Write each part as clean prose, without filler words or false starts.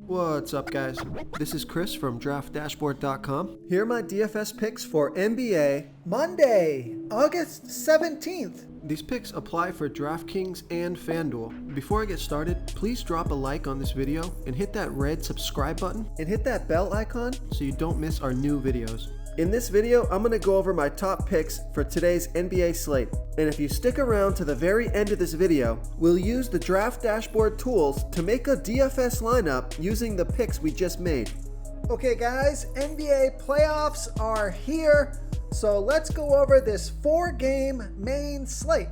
What's up, guys? This is Chris from DraftDashboard.com. Here are my DFS picks for NBA Monday, August 17th. These picks apply for DraftKings and FanDuel. Before I get started, please drop a like on this video and hit that red subscribe button and hit that bell icon so you don't miss our new videos. In this video, I'm going to go over my top picks for today's NBA slate. And if you stick around to the very end of this video, we'll use the Draft Dashboard tools to make a DFS lineup using the picks we just made. Okay guys, NBA playoffs are here. So let's go over this 4-game main slate.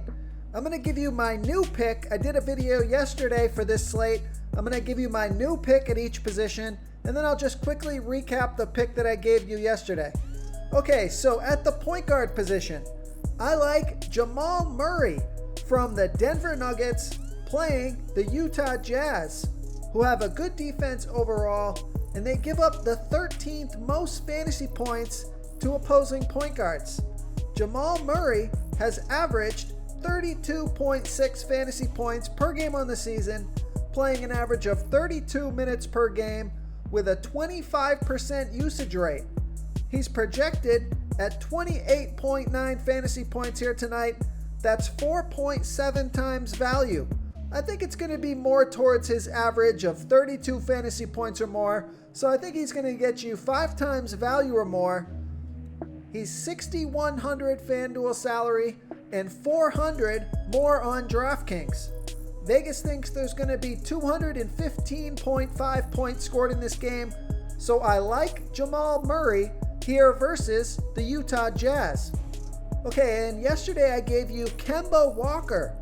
I'm going to give you my new pick. I did a video yesterday for this slate. I'm going to give you my new pick at each position, and then I'll just quickly recap the pick that I gave you yesterday. Okay, so at the point guard position, I like Jamal Murray from the Denver Nuggets playing the Utah Jazz, who have a good defense overall, and they give up the 13th most fantasy points to opposing point guards. Jamal Murray has averaged 32.6 fantasy points per game on the season, playing an average of 32 minutes per game with a 25% usage rate. He's projected at 28.9 fantasy points here tonight. That's 4.7 times value. I think it's going to be more towards his average of 32 fantasy points or more, so I think he's going to get you 5 times value or more. He's $6,100 FanDuel salary and $400 more on DraftKings. Vegas thinks there's going to be 215.5 points scored in this game, so I like Jamal Murray here versus the Utah Jazz. Okay, and yesterday I gave you Kemba Walker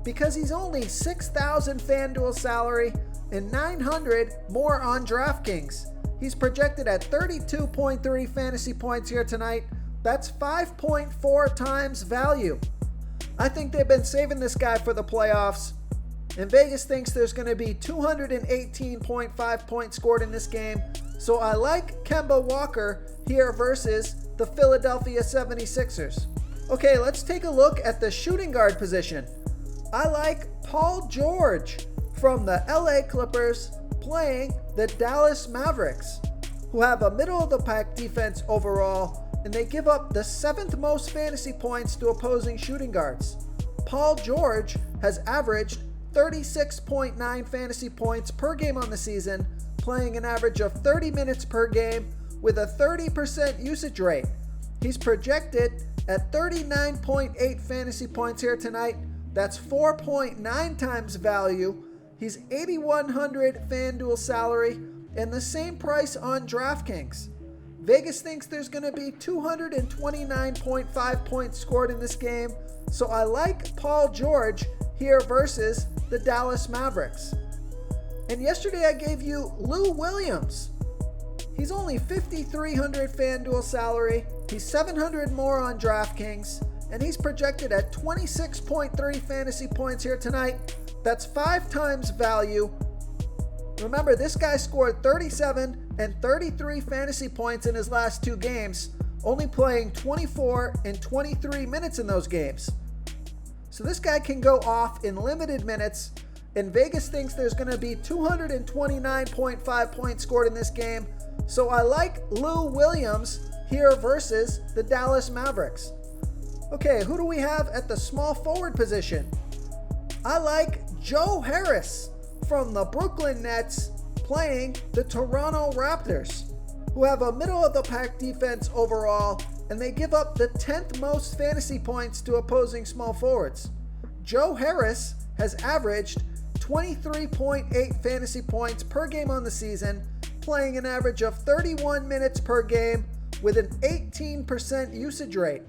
because he's only $6,000 FanDuel salary and $900 more on DraftKings. He's projected at 32.3 fantasy points here tonight. That's 5.4 times value. I think they've been saving this guy for the playoffs, and Vegas thinks there's going to be 218.5 points scored in this game. So I like Kemba Walker here versus the Philadelphia 76ers. Okay, let's take a look at the shooting guard position. I like Paul George from the LA Clippers playing the Dallas Mavericks, who have a middle-of-the-pack defense overall, and they give up the 7th most fantasy points to opposing shooting guards. Paul George has averaged 36.9 fantasy points per game on the season, playing an average of 30 minutes per game with a 30% usage rate. He's projected at 39.8 fantasy points here tonight. That's 4.9 times value. He's $8,100 FanDuel salary and the same price on DraftKings. Vegas thinks there's going to be 229.5 points scored in this game, so I like Paul George here versus the Dallas Mavericks. And yesterday I gave you Lou Williams. He's only $5,300 FanDuel salary. He's $700 more on DraftKings, and he's projected at 26.3 fantasy points here tonight. That's 5 times value. Remember, this guy scored 37 and 33 fantasy points in his last 2 games, only playing 24 and 23 minutes in those games. So this guy can go off in limited minutes, and Vegas thinks there's going to be 229.5 points scored in this game. So I like Lou Williams here versus the Dallas Mavericks. Okay, who do we have at the small forward position? I like Joe Harris from the Brooklyn Nets playing the Toronto Raptors, who have a middle-of-the-pack defense overall, and they give up the 10th most fantasy points to opposing small forwards. Joe Harris has averaged 23.8 fantasy points per game on the season, playing an average of 31 minutes per game with an 18% usage rate.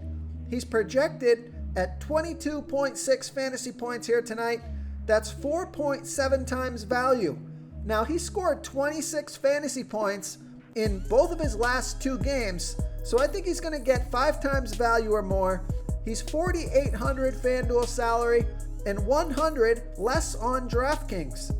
He's projected at 22.6 fantasy points here tonight. That's 4.7 times value. Now, he scored 26 fantasy points in both of his last 2 games, so I think he's going to get 5 times value or more. He's $4,800 FanDuel salary and $100 less on DraftKings.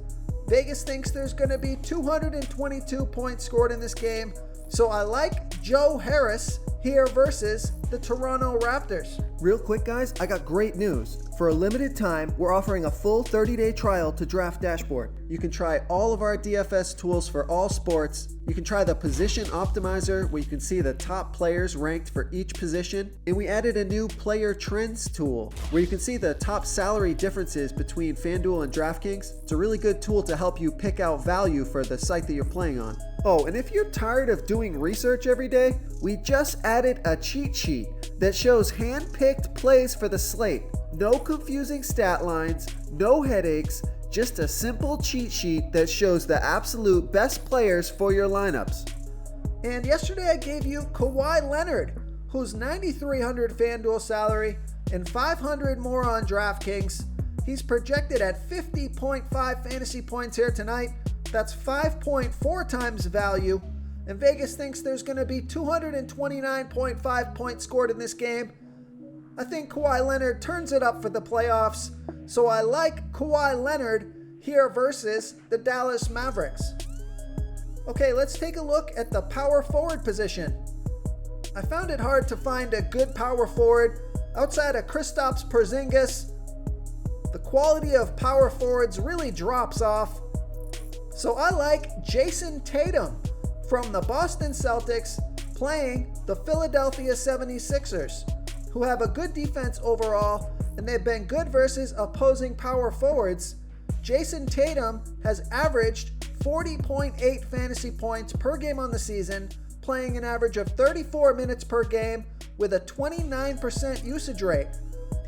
Vegas thinks there's going to be 222 points scored in this game, so I like Joe Harris here versus the Toronto Raptors. Real quick, guys, I got great news. For a limited time, we're offering a full 30-day trial to Draft Dashboard. You can try all of our DFS tools for all sports. You can try the position optimizer where you can see the top players ranked for each position. And we added a new player trends tool where you can see the top salary differences between FanDuel and DraftKings. It's a really good tool to help you pick out value for the site that you're playing on. Oh, and if you're tired of doing research every day, we just added a cheat sheet that shows hand-picked plays for the slate. No confusing stat lines, no headaches, just a simple cheat sheet that shows the absolute best players for your lineups. And yesterday I gave you Kawhi Leonard, who's $9,300 FanDuel salary and $500 more on DraftKings. He's projected at 50.5 fantasy points here tonight. That's 5.4 times value. And Vegas thinks there's going to be 229.5 points scored in this game. I think Kawhi Leonard turns it up for the playoffs, so I like Kawhi Leonard here versus the Dallas Mavericks. Okay, let's take a look at the power forward position. I found it hard to find a good power forward outside of Kristaps Porzingis. The quality of power forwards really drops off. So I like Jason Tatum from the Boston Celtics playing the Philadelphia 76ers, who have a good defense overall, and they've been good versus opposing power forwards. Jason Tatum has averaged 40.8 fantasy points per game on the season, playing an average of 34 minutes per game with a 29% usage rate.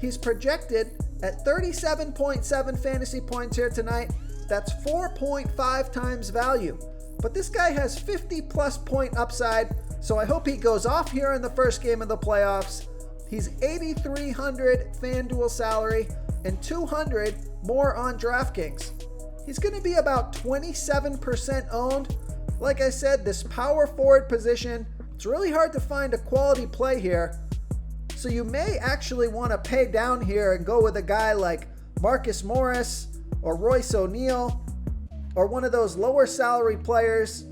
He's projected at 37.7 fantasy points here tonight. That's 4.5 times value. But this guy has 50 plus point upside, so I hope he goes off here in the first game of the playoffs. He's $8,300 FanDuel salary and $200 more on DraftKings. He's going to be about 27% owned. Like I said, this power forward position, it's really hard to find a quality play here. So you may actually want to pay down here and go with a guy like Marcus Morris or Royce O'Neal or one of those lower salary players.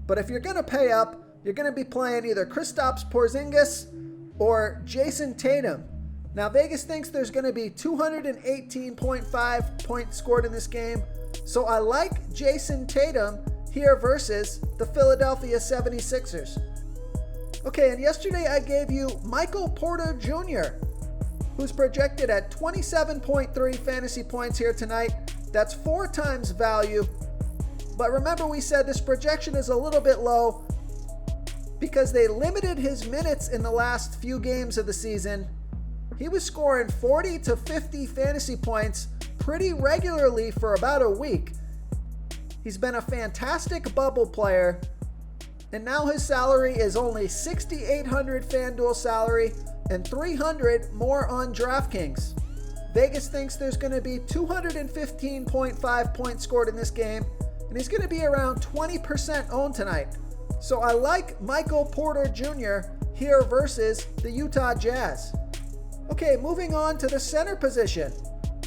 But if you're going to pay up, you're going to be playing either Kristaps Porzingis or Jason Tatum. Now Vegas thinks there's going to be 218.5 points scored in this game. So I like Jason Tatum here versus the Philadelphia 76ers. Okay, and yesterday I gave you Michael Porter Jr., who's projected at 27.3 fantasy points here tonight. That's 4 times value. But remember, we said this projection is a little bit low because they limited his minutes in the last few games of the season. He was scoring 40 to 50 fantasy points pretty regularly for about a week. He's been a fantastic bubble player, and now his salary is only $6,800 FanDuel salary and $300 more on DraftKings. Vegas thinks there's going to be 215.5 points scored in this game, and he's going to be around 20% owned tonight. So I like Michael Porter Jr. here versus the Utah Jazz. Okay, moving on to the center position.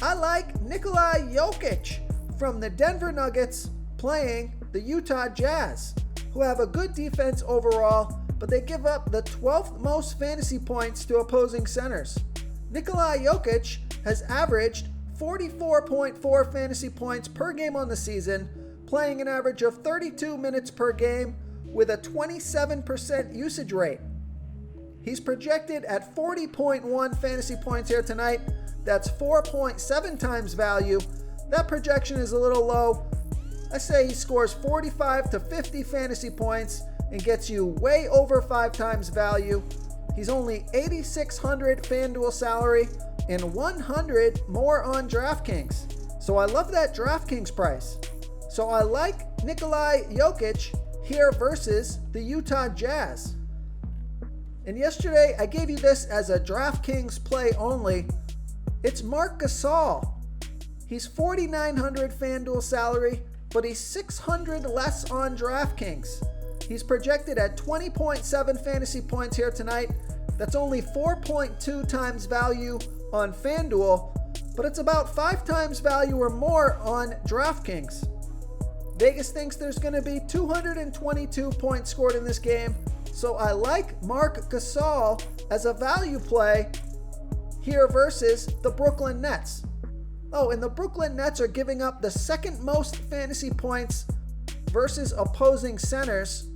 I like Nikola Jokic from the Denver Nuggets playing the Utah Jazz, who have a good defense overall, but they give up the 12th most fantasy points to opposing centers. Nikola Jokic has averaged 44.4 fantasy points per game on the season, playing an average of 32 minutes per game with a 27% usage rate. He's projected at 40.1 fantasy points here tonight. That's 4.7 times value. That projection is a little low. I say he scores 45 to 50 fantasy points and gets you way over 5 times value. He's only $8,600 FanDuel salary and $100 more on DraftKings. So I love that DraftKings price. So I like Nikola Jokic here versus the Utah Jazz. And yesterday I gave you this as a DraftKings play only. It's Marc Gasol. He's $4,900 FanDuel salary, but he's $600 less on DraftKings. He's projected at 20.7 fantasy points here tonight. That's only 4.2 times value on FanDuel, but it's about 5 times value or more on DraftKings. Vegas thinks there's going to be 222 points scored in this game, So I like Marc Gasol as a value play here versus the Brooklyn Nets. Oh, and the Brooklyn Nets are giving up the second most fantasy points versus opposing centers.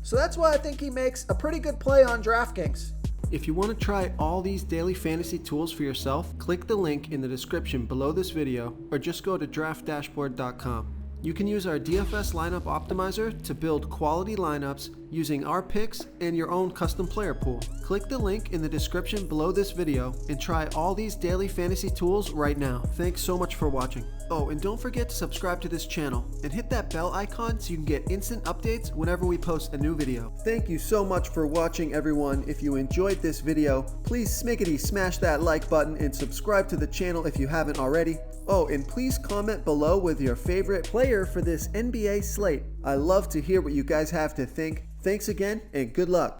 So that's why I think he makes a pretty good play on DraftKings. If you want to try all these daily fantasy tools for yourself, click the link in the description below this video or just go to draftdashboard.com. You can use our DFS lineup optimizer to build quality lineups using our picks and your own custom player pool. Click the link in the description below this video and try all these daily fantasy tools right now. Thanks so much for watching. Oh, and don't forget to subscribe to this channel and hit that bell icon so you can get instant updates whenever we post a new video. Thank you so much for watching, everyone. If you enjoyed this video, please smiggity smash that like button and subscribe to the channel if you haven't already. Oh, and please comment below with your favorite player for this NBA slate. I love to hear what you guys have to think. Thanks again, and good luck.